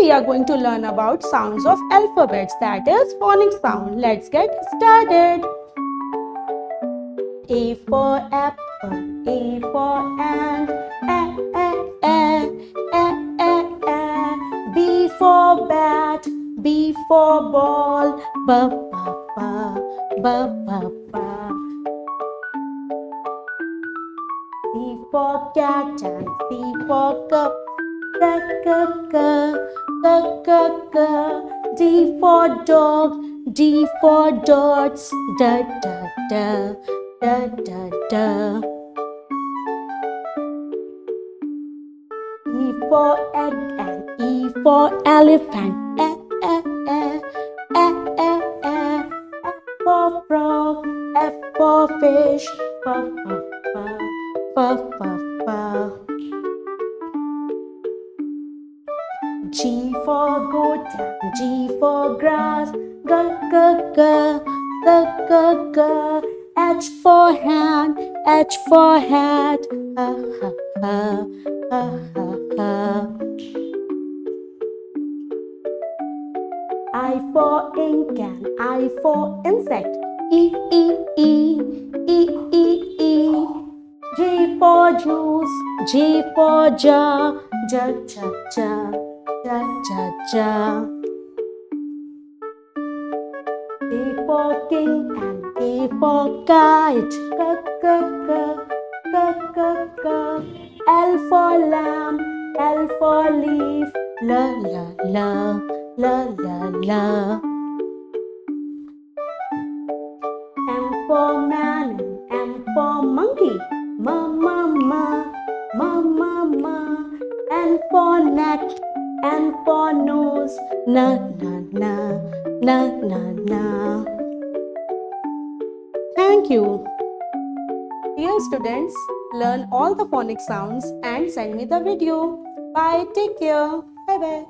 we are going to learn about sounds of alphabets, that is phonic sound. Let's get started. A for apple, A for ant, B for bat, B for ball, C for cat and C for cup, D for dog, D for dots, da da da da da da. E for egg and E for elephant, F for frog, F for fish, G for goat and G for grass, H for hand, H for hat, I for ink and I for insect, E. J for juice, J for jar, ja. K for king and K for kite, L for lamb, L for leaf, la. M for man and M for monkey, ma. N for neck, N for nose, na. Thank you. Dear students, learn all the phonic sounds and send me the video. Bye. Take care. Bye.